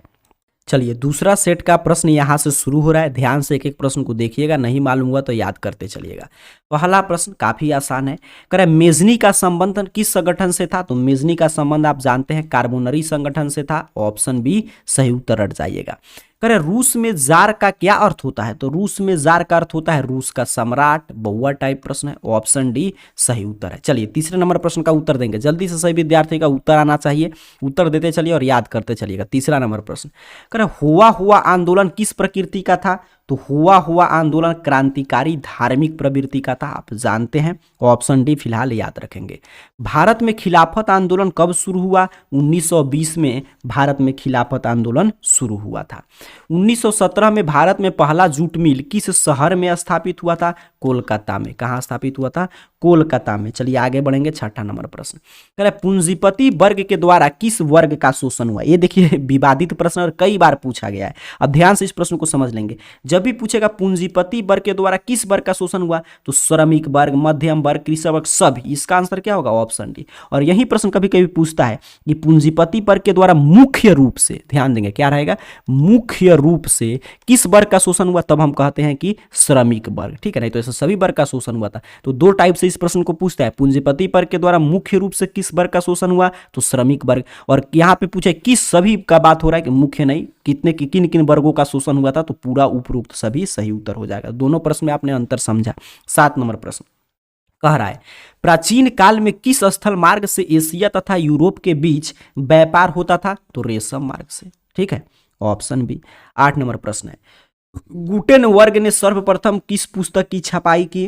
चलिए दूसरा सेट का प्रश्न यहां से शुरू हो रहा है, ध्यान से एक एक प्रश्न को देखिएगा, नहीं मालूम हुआ तो याद करते चलिएगा। पहला प्रश्न काफी आसान है, कह मेजनी का संबंध किस संगठन से था? तो मेजनी का संबंध आप जानते हैं कार्बोनरी संगठन से था, ऑप्शन बी सही उत्तर रट जाइएगा। कह रूस में जार का क्या अर्थ होता है? तो रूस में जार का अर्थ होता है रूस का सम्राट, बहुआ टाइप प्रश्न है, ऑप्शन डी सही उत्तर है। चलिए तीसरे नंबर प्रश्न का उत्तर देंगे, जल्दी से सही विद्यार्थी का उत्तर आना चाहिए, उत्तर देते चलिए और याद करते चलिएगा। तीसरा नंबर प्रश्न, कह हुआ आंदोलन किस प्रकृति का था? तो हुआ आंदोलन क्रांतिकारी धार्मिक प्रवृत्ति का था, आप जानते हैं, ऑप्शन डी फिलहाल याद रखेंगे। भारत में खिलाफत आंदोलन कब शुरू हुआ? 1920 में भारत में खिलाफत आंदोलन शुरू हुआ था। 1917 में भारत में पहला जूट मिल किस शहर में स्थापित हुआ था? कोलकाता में। कहाँ स्थापित हुआ था? कोलकाता में। चलिए आगे बढ़ेंगे, छठा नंबर प्रश्न कह रहा है पूंजीपति वर्ग के द्वारा किस वर्ग का शोषण हुआ। ये देखिए विवादित प्रश्न और कई बार पूछा गया है। अब ध्यान से इस प्रश्न को समझ लेंगे। जब भी पूछेगा पूंजीपति वर्ग के द्वारा किस वर्ग का शोषण हुआ, तो श्रमिक वर्ग, मध्यम वर्ग, कृषक वर्ग, सभी। इसका आंसर क्या होगा, ऑप्शन डी। और यही प्रश्न कभी कभी पूछता है कि पूंजीपति वर्ग के द्वारा मुख्य रूप से, ध्यान देंगे क्या रहेगा, मुख्य रूप से किस वर्ग का शोषण हुआ, तब हम कहते हैं कि श्रमिक वर्ग, ठीक है। नहीं तो ऐसा सभी वर्ग का शोषण हुआ था। तो दो टाइप से इस प्रश्न को पूछता है, पूंजीपति वर्ग के द्वारा मुख्य रूप से किस वर्ग का शोषण हुआ, तो श्रमिक वर्ग। और यहाँ पे पूछे किस सभी का बात हो रहा है कि मुख्य नहीं, कितने किन किन वर्गों का शोषण हुआ था, तो पूरा उपरोक्त सभी सही उत्तर हो जाएगा। दोनों प्रश्न में आपने अंतर समझा। 7 नंबर प्रश्न कह रहा है प्राचीन काल में किस स्थल मार्ग से एशिया तथा यूरोप के बीच व्यापार होता था, तो रेशम मार्ग से, ठीक है, ऑप्शन बी। 8 नंबर प्रश्न है गुटेनबर्ग ने सर्वप्रथम किस पुस्तक की छपाई की,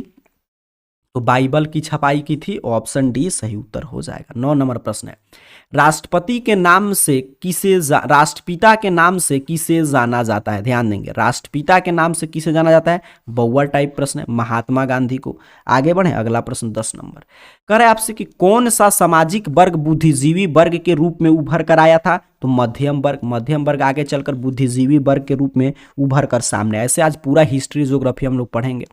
तो बाइबल की छपाई की थी, ऑप्शन डी सही उत्तर हो जाएगा। 9 नंबर प्रश्न है राष्ट्रपति के नाम से किसे राष्ट्रपिता के नाम से किसे जाना जाता है, ध्यान देंगे, राष्ट्रपिता के नाम से किसे जाना जाता है, बउआ टाइप प्रश्न है, महात्मा गांधी को। आगे बढ़े, अगला प्रश्न 10 नंबर कह रहे आपसे कि कौन सा सामाजिक वर्ग बुद्धिजीवी वर्ग के रूप में उभर कर आया था, तो मध्यम वर्ग। मध्यम वर्ग आगे चलकर बुद्धिजीवी वर्ग के रूप में उभर कर सामने। ऐसे आज पूरा हिस्ट्री ज्योग्राफी हम लोग पढ़ेंगे।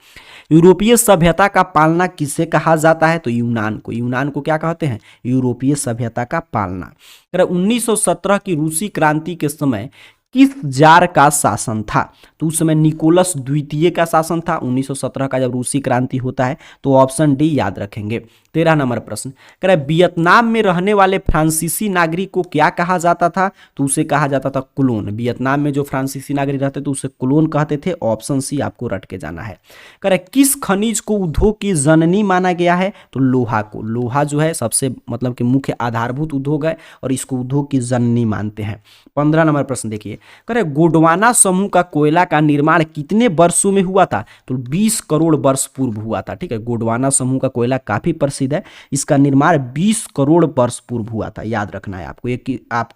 यूरोपीय सभ्यता का पालना किसे कहा जाता है, तो यूनान को। यूनान को क्या कहते हैं, यूरोपीय सभ्यता का पालना। 1917 की रूसी क्रांति के समय किस जार का शासन था, तो उस समय निकोलस द्वितीय का शासन था। 1917 का जब रूसी क्रांति होता है, तो ऑप्शन डी याद रखेंगे। 13 नंबर प्रश्न कह रहा है वियतनाम में रहने वाले फ्रांसीसी नागरिक को क्या कहा जाता था, तो उसे कहा जाता था कुलोन। वियतनाम में जो फ्रांसीसी नागरिक रहते थे उसे कुलोन कहते थे, ऑप्शन सी आपको रट के जाना है। कह रहा है किस खनिज को उद्योग की जननी माना गया है, तो लोहा को। लोहा जो है सबसे मतलब कि मुख्य आधारभूत उद्योग है और इसको उद्योग की जननी मानते हैं। 15 नंबर प्रश्न देखिए कह रहे गोंडवाना समूह का कोयला का निर्माण कितने वर्षों में हुआ था, तो 20 करोड़ वर्ष पूर्व हुआ था, ठीक है। गोंडवाना समूह का कोयला काफी प्रसिद्ध है, इसका निर्माण 20 करोड़ वर्ष पूर्व हुआ था, याद रखना है आपको। एक आप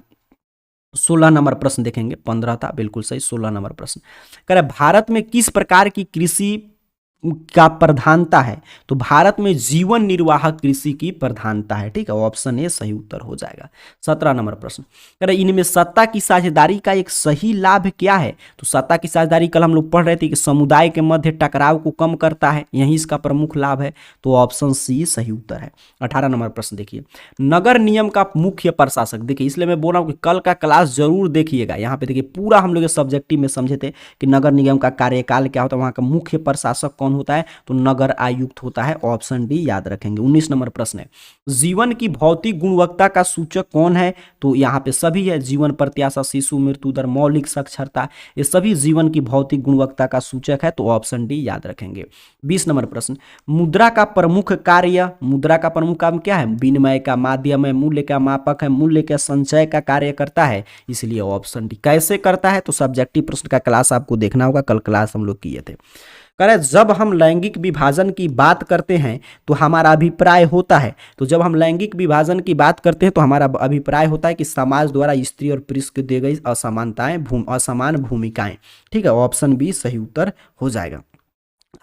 16 नंबर प्रश्न देखेंगे, 15 था बिल्कुल सही। 16 नंबर प्रश्न कह रहे भारत में किस प्रकार की कृषि का प्रधानता है, तो भारत में जीवन निर्वाह कृषि की प्रधानता है, ठीक है, ऑप्शन ए सही उत्तर हो जाएगा। 17 नंबर प्रश्न कह रहे इनमें सत्ता की साझेदारी का एक सही लाभ क्या है, तो सत्ता की साझेदारी कल हम लोग पढ़ रहे थे कि समुदाय के मध्य टकराव को कम करता है, यही इसका प्रमुख लाभ है, तो ऑप्शन सी सही उत्तर है। 18 नंबर प्रश्न देखिए नगर निगम का मुख्य प्रशासक, देखिए इसलिए मैं बोल रहा हूँ कि कल का क्लास जरूर देखिएगा। यहाँ पे देखिए पूरा हम लोग सब्जेक्टिव में समझे थे कि नगर निगम का कार्यकाल क्या होता है, वहाँ का मुख्य प्रशासक कौन होता है, तो नगर आयुक्त होता है, ऑप्शन डी याद रखेंगे। 19 नंबर प्रश्न है जीवन की भौतिक गुणवत्ता का सूचक कौन है, तो यहाँ पे सभी है, जीवन प्रत्याशा, शिशु मृत्यु दर, मौलिक साक्षरता, ये सभी जीवन की भौतिक गुणवत्ता का सूचक है, तो ऑप्शन डी याद रखेंगे। 20 नंबर प्रश्न मुद्रा का प्रमुख कार्य, मुद्रा का प्रमुख काम क्या है, विनिमय का माध्यम है, मूल्य का मापक है, मूल्य का संचय का कार्य करता है, इसलिए ऑप्शन डी। कैसे करता है, तो सब्जेक्टिव प्रश्न का क्लास आपको देखना होगा, कल क्लास हम लोग किए थे। कह रहे जब हम लैंगिक विभाजन की बात करते हैं तो हमारा अभिप्राय होता है, तो जब हम लैंगिक विभाजन की बात करते हैं तो हमारा अभिप्राय होता है कि समाज द्वारा स्त्री और पुरुष को दी गई असमान भूमिकाएं, ठीक है, ऑप्शन बी सही उत्तर हो जाएगा।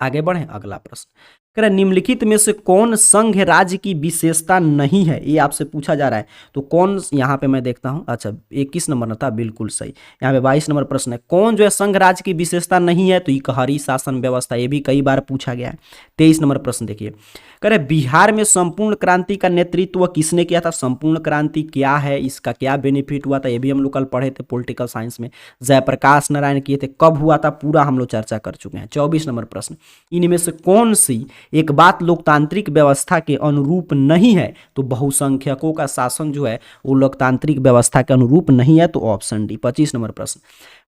आगे बढ़े, अगला प्रश्न कह रहे निम्नलिखित में से कौन संघ राज्य की विशेषता नहीं है, ये आपसे पूछा जा रहा है, तो कौन, यहाँ पे मैं देखता हूँ, अच्छा 21 नंबर ना था, बिल्कुल सही। यहाँ पे 22 नंबर प्रश्न है कौन जो है संघ राज्य की विशेषता नहीं है, तो इकहरी शासन व्यवस्था, ये भी कई बार पूछा गया है। 23 नंबर प्रश्न देखिए कह रहे बिहार में संपूर्ण क्रांति का नेतृत्व किसने किया था, संपूर्ण क्रांति क्या है, इसका क्या बेनिफिट हुआ था, ये भी हम लोग कल पढ़े थे पॉलिटिकल साइंस में। जयप्रकाश नारायण किए थे, कब हुआ था, पूरा हम लोग चर्चा कर चुके हैं। 24 नंबर प्रश्न इनमें से कौन सी एक बात लोकतांत्रिक व्यवस्था के अनुरूप नहीं है, तो बहुसंख्यकों का शासन जो है वो लोकतांत्रिक व्यवस्था के अनुरूप नहीं है, तो ऑप्शन डी। 25 नंबर प्रश्न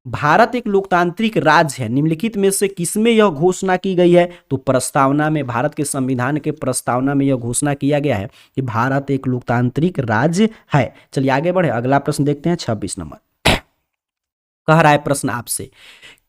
भारत एक लोकतांत्रिक राज्य है, निम्नलिखित में से किसमें यह घोषणा की गई है, तो प्रस्तावना में, भारत के संविधान के प्रस्तावना में यह घोषणा किया गया है कि भारत एक लोकतांत्रिक राज्य है। चलिए आगे बढ़े, अगला प्रश्न देखते हैं। 26 नंबर कह रहा है प्रश्न आपसे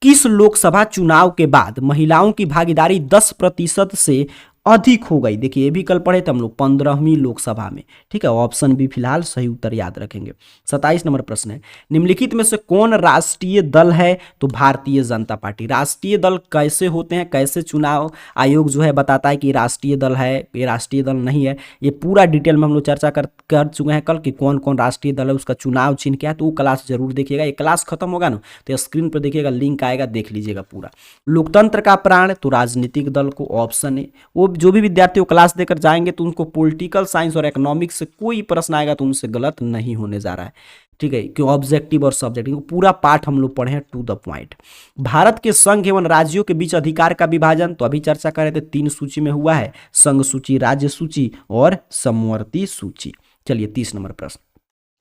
किस लोकसभा चुनाव के बाद महिलाओं की भागीदारी 10% से अधिक हो गई। देखिए ये भी कल पढ़े थे हम लोग 15वीं लोकसभा में, ठीक है। ऑप्शन बी फिलहाल सही उत्तर याद रखेंगे। 27 नंबर प्रश्न है, निम्नलिखित में से कौन राष्ट्रीय दल है? तो भारतीय जनता पार्टी। राष्ट्रीय दल कैसे होते हैं, कैसे चुनाव आयोग जो है बताता है कि राष्ट्रीय दल है, ये राष्ट्रीय दल नहीं है, ये पूरा डिटेल में हम लोग चर्चा कर चुके हैं कल कि कौन कौन राष्ट्रीय दल है, उसका चुनाव चिन्ह क्या है। तो वो क्लास जरूर देखिएगा, ये क्लास खत्म होगा ना तो स्क्रीन पर देखिएगा, लिंक आएगा, देख लीजिएगा पूरा। लोकतंत्र का प्राण, तो राजनीतिक दल को ऑप्शन है। वो जो भी विद्यार्थी वो क्लास देकर जाएंगे तो उनको पॉलिटिकल साइंस और इकोनॉमिक्स से कोई प्रश्न आएगा तो उनसे गलत नहीं होने जा रहा है, ठीक है, कि ऑब्जेक्टिव और सब्जेक्टिव पूरा पाठ हम लोग पढ़े हैं टू द पॉइंट। भारत के संघ एवं राज्यों के बीच अधिकार का विभाजन, तो अभी चर्चा कर रहे थे 3 सूची में हुआ है, संघ सूची, राज्य सूची और समवर्ती सूची। चलिए 30 नंबर प्रश्न,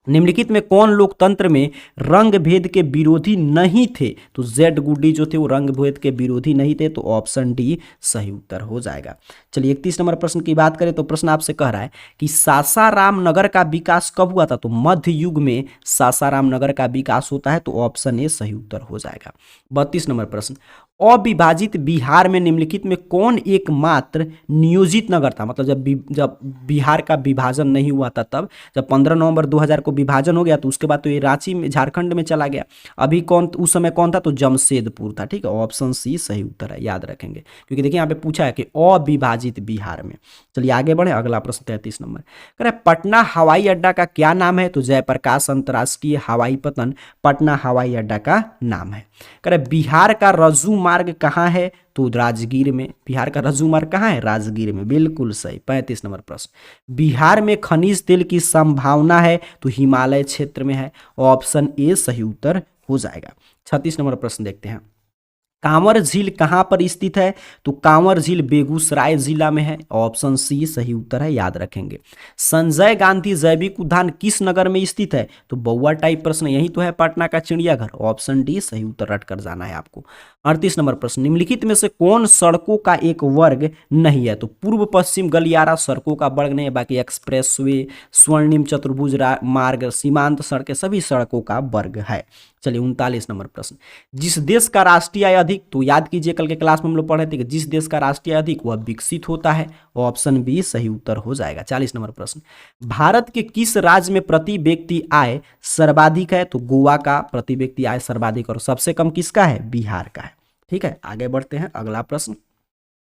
निम्नलिखित में कौन लोकतंत्र में रंग भेद के विरोधी नहीं थे? तो जेड गुड्डी जो थे वो रंग भेद के विरोधी नहीं थे, तो ऑप्शन डी सही उत्तर हो जाएगा। चलिए 31 नंबर प्रश्न की बात करें तो प्रश्न आपसे कह रहा है कि सासाराम नगर का विकास कब हुआ था? तो मध्य युग में सासाराम नगर का विकास होता है, तो ऑप्शन ए सही उत्तर हो जाएगा। 32 नंबर प्रश्न, अविभाजित बिहार में निम्नलिखित में कौन एकमात्र नियोजित नगर था? मतलब जब बिहार का विभाजन नहीं हुआ था, तब जब 15 नवंबर 2000 को विभाजन हो गया तो उसके बाद तो ये रांची में, झारखंड में चला गया। अभी कौन उस समय कौन था? तो जमशेदपुर था, ठीक है। ऑप्शन सी सही उत्तर है, याद रखेंगे, क्योंकि देखिए यहाँ पे पूछा है कि अविभाजित बिहार में। चलिए आगे बढ़े, अगला प्रश्न 33 नंबर कह रहा है, पटना हवाई अड्डा का क्या नाम है? तो जयप्रकाश अंतर्राष्ट्रीय हवाई पतन पटना हवाई अड्डा का नाम है। कह रहे बिहार का रज्जू मार्ग कहाँ है? तो राजगीर में। बिहार का रज्जू मार्ग कहाँ है? राजगीर में, बिल्कुल सही। 35 नंबर प्रश्न, बिहार में खनिज तेल की संभावना है? तो हिमालय क्षेत्र में है, ऑप्शन ए सही उत्तर हो जाएगा। 36 नंबर प्रश्न देखते हैं, कांवर झील कहाँ पर स्थित है? तो कांवर झील बेगूसराय जिला में है, ऑप्शन सी सही उत्तर है, याद रखेंगे। संजय गांधी जैविक उद्यान किस नगर में स्थित है? तो बउआ टाइप प्रश्न, यही तो है पटना का चिड़ियाघर, ऑप्शन डी सही उत्तर रट कर जाना है आपको। 38 नंबर प्रश्न, निम्नलिखित में से कौन सड़कों का एक वर्ग नहीं है? तो पूर्व पश्चिम गलियारा सड़कों का वर्ग नहीं है, बाकी एक्सप्रेस वे, स्वर्णिम चतुर्भुज मार्ग, सीमांत सड़कें सभी सड़कों का वर्ग है। चलिए 39 नंबर प्रश्न, जिस देश का राष्ट्रीय आय अधिक, तो याद कीजिए कल के क्लास में हम लोग पढ़े थे कि जिस देश का राष्ट्रीय आय अधिक वह विकसित होता है, ऑप्शन बी सही उत्तर हो जाएगा। 40 नंबर प्रश्न, भारत के किस राज्य में प्रति व्यक्ति आय सर्वाधिक है? तो गोवा का प्रति व्यक्ति आय सर्वाधिक, और सबसे कम किसका है? बिहार का है, ठीक है। आगे बढ़ते हैं, अगला प्रश्न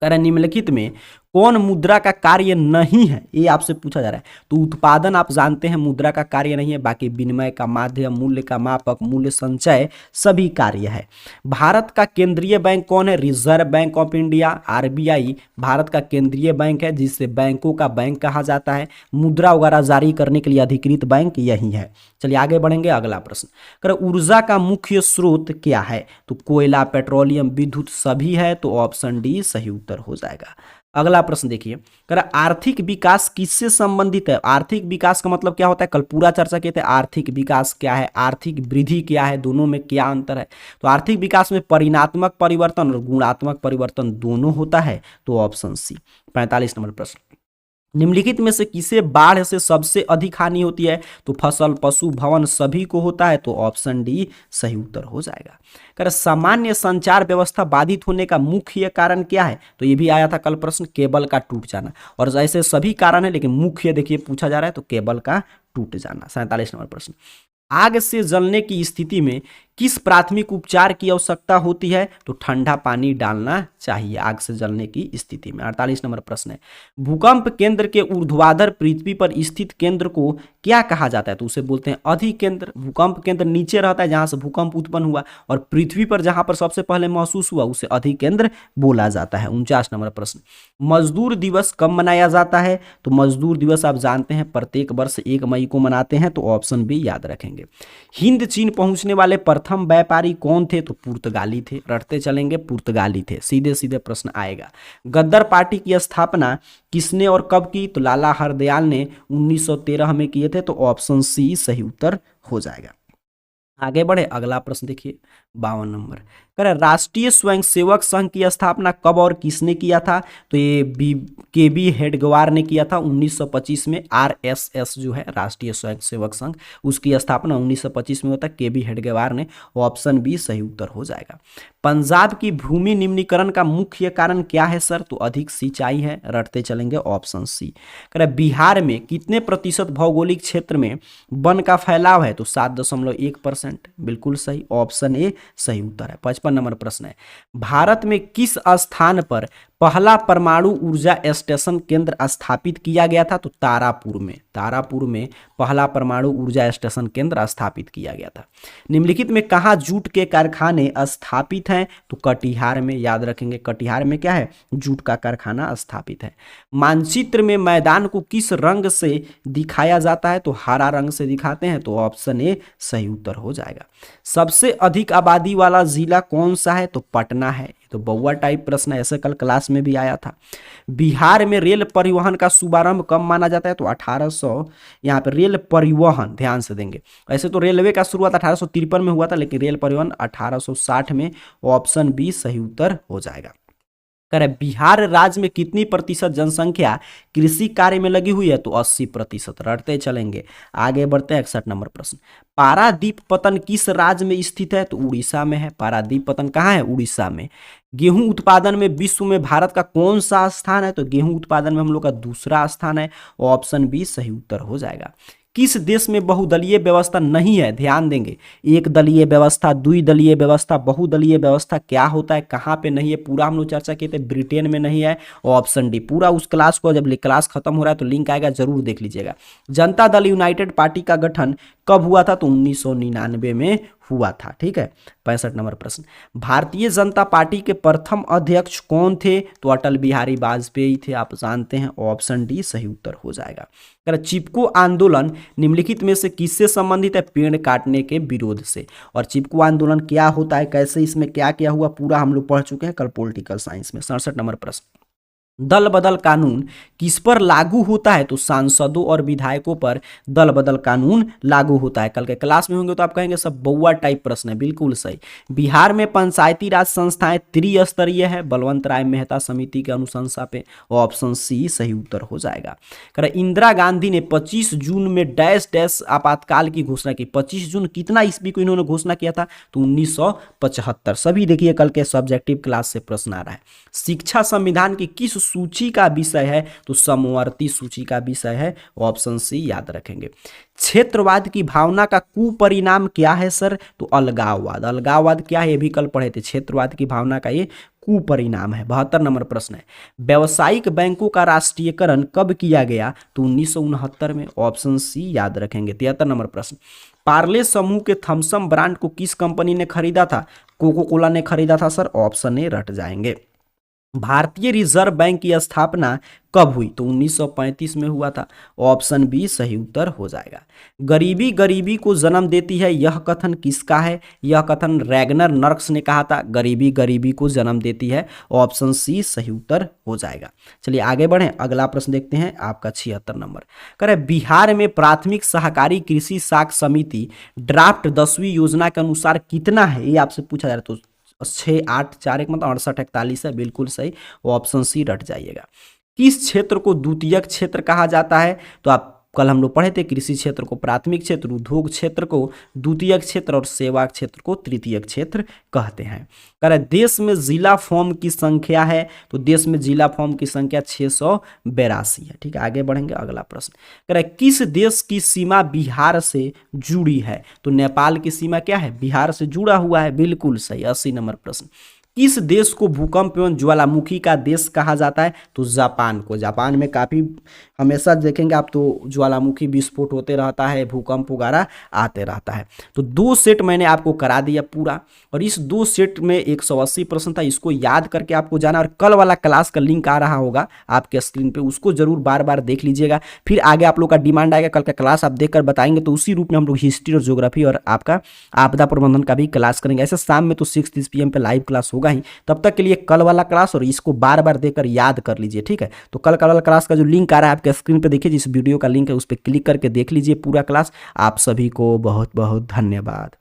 कह रहे निम्नलिखित में कौन मुद्रा का कार्य नहीं है? ये आपसे पूछा जा रहा है। तो उत्पादन आप जानते हैं मुद्रा का कार्य नहीं है, बाकी विनिमय का माध्यम, मूल्य का मापक, मूल्य संचय सभी कार्य है। भारत का केंद्रीय बैंक कौन है? Reserve bank of India, RBI Bharat का केंद्रीय बैंक है, जिससे बैंकों का बैंक कहा जाता है। मुद्रा वगैरह जारी करने के लिए अधिकृत बैंक यही है। चलिए आगे बढ़ेंगे, अगला प्रश्न कर ऊर्जा का मुख्य स्रोत क्या है? तो कोयला, पेट्रोलियम, विद्युत सभी है, तो ऑप्शन डी सही उत्तर हो जाएगा। अगला प्रश्न देखिए, कर आर्थिक विकास किससे संबंधित है? आर्थिक विकास का मतलब क्या होता है? कल पूरा चर्चा किए थे, आर्थिक विकास क्या है, आर्थिक वृद्धि क्या है, दोनों में क्या अंतर है। तो आर्थिक विकास में परिमाणात्मक परिवर्तन और गुणात्मक परिवर्तन दोनों होता है, तो ऑप्शन सी। 45 नंबर प्रश्न, निम्नलिखित में से किसे बाढ़ से सबसे अधिक हानि होती है? तो फसल, पशु, भवन सभी को होता है, तो ऑप्शन डी सही उत्तर हो जाएगा। कर सामान्य संचार व्यवस्था बाधित होने का मुख्य कारण क्या है? तो ये भी आया था कल प्रश्न, केबल का टूट जाना, और ऐसे सभी कारण है लेकिन मुख्य देखिए पूछा जा रहा है, तो केबल का टूट जाना। 47 नंबर प्रश्न, आग से जलने की स्थिति में किस प्राथमिक उपचार की आवश्यकता होती है? तो ठंडा पानी डालना चाहिए आग से जलने की स्थिति में। 48 नंबर प्रश्न है, भूकंप केंद्र के ऊर्ध्वाधर पृथ्वी पर स्थित केंद्र को क्या कहा जाता है? तो उसे बोलते हैं अधिकेंद्र। भूकंप केंद्र नीचे रहता है जहां से भूकंप उत्पन्न हुआ, और पृथ्वी पर जहां पर सबसे पहले महसूस हुआ उसे अधिकेंद्र बोला जाता है। 49 नंबर प्रश्न, मजदूर दिवस कब मनाया जाता है? तो मजदूर दिवस आप जानते हैं प्रत्येक वर्ष 1 मई को मनाते हैं, तो ऑप्शन बी याद रखेंगे। हिंद चीन पहुंचने वाले प्रथम व्यापारी कौन थे? तो पुर्तगाली थे, रटते चलेंगे, पुर्तगाली थे, सीधे सीधे प्रश्न आएगा। गद्दार पार्टी की स्थापना किसने और कब की? तो लाला हरदयाल ने 1913 में किए थे, तो ऑप्शन सी सही उत्तर हो जाएगा। आगे बढ़े, अगला प्रश्न देखिए, 52 नंबर। करें राष्ट्रीय स्वयंसेवक संघ की स्थापना कब और किसने किया था? तो ये के बी हेडगेवार ने किया था 1925 में। आरएसएस जो है राष्ट्रीय स्वयंसेवक संघ, उसकी स्थापना 1925 में होता है, के बी हेडगेवार ने। ऑप्शन बी सही उत्तर हो जाएगा। पंजाब की भूमि निम्नीकरण का मुख्य कारण क्या है सर? तो अधिक सिंचाई है, रटते चलेंगे, ऑप्शन सी। करें बिहार में कितने प्रतिशत भौगोलिक क्षेत्र में वन का फैलाव है? तो 7.1%, बिल्कुल सही, ऑप्शन ए सही उत्तर है। 55 नंबर प्रश्न है, भारत में किस स्थान पर पहला परमाणु ऊर्जा स्टेशन केंद्र स्थापित किया गया था? तो तारापुर में। तारापुर में पहला परमाणु ऊर्जा स्टेशन केंद्र स्थापित किया गया था। निम्नलिखित में कहाँ जूट के कारखाने स्थापित हैं? तो कटिहार में, याद रखेंगे, कटिहार में क्या है? जूट का कारखाना स्थापित है। मानचित्र में मैदान को किस रंग से दिखाया जाता है? तो हरा रंग से दिखाते हैं, तो ऑप्शन ए सही उत्तर हो जाएगा। सबसे अधिक आबादी वाला जिला कौन सा है? तो पटना है। तो बउआ टाइप प्रश्न ऐसे कल क्लास में भी आया था। बिहार में रेल परिवहन का शुभारंभ कब माना जाता है? तो 1800, यहाँ पे रेल परिवहन ध्यान से देंगे। ऐसे तो रेलवे का शुरुआत 1853 में हुआ था, लेकिन रेल परिवहन 1860 में। ऑप्शन बी सही उत्तर हो जाएगा। करें बिहार राज्य में कितनी प्रतिशत जनसंख्या कृषि कार्य में लगी हुई है? तो 80%, रटते चलेंगे। आगे बढ़ते हैं 61 नंबर प्रश्न। पारादीप पतन किस राज्य में स्थित है? तो उड़ीसा में है। पारादीप पतन कहाँ है? उड़ीसा में। गेहूं उत्पादन में विश्व में भारत का कौन सा स्थान है? तो गेहूं उत्पादन में हम लोग का दूसरा स्थान है। ऑप्शन बी सही उत्तर हो जाएगा। किस देश में बहुदलीय व्यवस्था नहीं है? ध्यान देंगे, एक दलीय व्यवस्था, द्विदलीय व्यवस्था, बहुदलीय व्यवस्था क्या होता है, कहाँ पे नहीं है, पूरा हम लोग चर्चा किए थे। ब्रिटेन में नहीं है, ऑप्शन डी। पूरा उस क्लास को जब क्लास खत्म हो रहा है तो लिंक आएगा, जरूर देख लीजिएगा। जनता दल यूनाइटेड पार्टी का गठन कब हुआ था? तो 1999 में हुआ था। ठीक है। 65 नंबर प्रश्न। भारतीय जनता पार्टी के प्रथम अध्यक्ष कौन थे? तो अटल बिहारी वाजपेयी थे, आप जानते हैं। ऑप्शन डी सही उत्तर हो जाएगा। चिपको आंदोलन निम्नलिखित में से किससे संबंधित है? पेड़ काटने के विरोध से। और चिपको आंदोलन क्या होता है, कैसे, इसमें क्या क्या हुआ, पूरा हम लोग पढ़ चुके हैं कल पॉलिटिकल साइंस में। 67 नंबर प्रश्न। दल बदल कानून किस पर लागू होता है? तो सांसदों और विधायकों पर दल बदल कानून लागू होता है। कल के क्लास में होंगे तो आप कहेंगे सब बउआ टाइप प्रश्न है, बिल्कुल सही। बिहार में पंचायती राज संस्थाएं त्रिस्तरीय है, बलवंत राय मेहता समिति के अनुशंसा पे। ऑप्शन सी सही उत्तर हो जाएगा। इंदिरा गांधी ने 25 जून में डैश डैश आपातकाल की घोषणा की। 25 जून कितना ईस्वी को इन्होंने घोषणा किया था? तो 1975। सभी देखिए कल के सब्जेक्टिव क्लास से प्रश्न आ रहा है। शिक्षा संविधान की किस सूची का विषय है? तो समवर्ती सूची का विषय है। ऑप्शन सी याद रखेंगे। क्षेत्रवाद की भावना का कुपरिणाम क्या है सर? तो अलगाववाद। अलगाववाद क्या है, ये भी कल पढ़े थे। क्षेत्रवाद की भावना का ये कुपरिणाम है। 72 नंबर प्रश्न है। व्यावसायिक बैंकों का राष्ट्रीयकरण कब किया गया? तो 1969 में। ऑप्शन सी याद रखेंगे। 73 नंबर प्रश्न। पार्ले समूह के थम्सअप ब्रांड को किस कंपनी ने खरीदा था? कोको कोला ने खरीदा था सर। ऑप्शन ए रट जाएंगे। भारतीय रिजर्व बैंक की स्थापना कब हुई? तो 1935 में हुआ था। ऑप्शन बी सही उत्तर हो जाएगा। गरीबी गरीबी को जन्म देती है, यह कथन किसका है? यह कथन रैगनर नर्क्स ने कहा था, गरीबी गरीबी को जन्म देती है। ऑप्शन सी सही उत्तर हो जाएगा। चलिए आगे बढ़ें, अगला प्रश्न देखते हैं आपका 76 नंबर। करें बिहार में प्राथमिक सहकारी कृषि साख समिति ड्राफ्ट 10वीं योजना के अनुसार कितना है? ये आपसे पूछा जा रहा है। तो 6, 8, 4 एक मतलब 68, 41 है, बिल्कुल सही। ऑप्शन सी रट जाइएगा। किस क्षेत्र को द्वितीयक क्षेत्र कहा जाता है? तो आप कल हम लोग पढ़े थे, कृषि क्षेत्र को प्राथमिक क्षेत्र, उद्योग क्षेत्र को द्वितीयक क्षेत्र और सेवा क्षेत्र को तृतीयक क्षेत्र कहते हैं। कह रहे देश में जिला फॉर्म की संख्या है? तो देश में जिला फॉर्म की संख्या 682 है। ठीक है, आगे बढ़ेंगे, अगला प्रश्न। कह रहे किस देश की सीमा बिहार से जुड़ी है? तो नेपाल की सीमा क्या है? बिहार से जुड़ा हुआ है, बिल्कुल सही। 80 नंबर प्रश्न। किस देश को भूकंप एवं ज्वालामुखी का देश कहा जाता है? तो जापान को। जापान में काफ़ी हमेशा देखेंगे आप तो ज्वालामुखी विस्फोट होते रहता है, भूकंप वगैरह आते रहता है। तो 2 सेट मैंने आपको करा दिया पूरा, और इस 2 सेट में 180 प्रश्न था, इसको याद करके आपको जाना। और कल वाला क्लास का लिंक आ रहा होगा आपके स्क्रीन पे, उसको जरूर बार बार देख लीजिएगा। फिर आगे आप लोग का डिमांड आएगा, कल का क्लास आप देखकर बताएंगे तो उसी रूप में हम लोग हिस्ट्री और ज्योग्राफी और आपका आपदा प्रबंधन का भी क्लास करेंगे। ऐसे शाम में तो 6:30 PM पे लाइव क्लास होगा ही। तब तक के लिए कल वाला क्लास और इसको बार बार देकर याद कर लीजिए। ठीक है, तो कल वाला क्लास का जो लिंक आ रहा है आपके स्क्रीन पे देखिए, जिस वीडियो का लिंक है उस पर क्लिक करके देख लीजिए पूरा क्लास। आप सभी को बहुत बहुत धन्यवाद।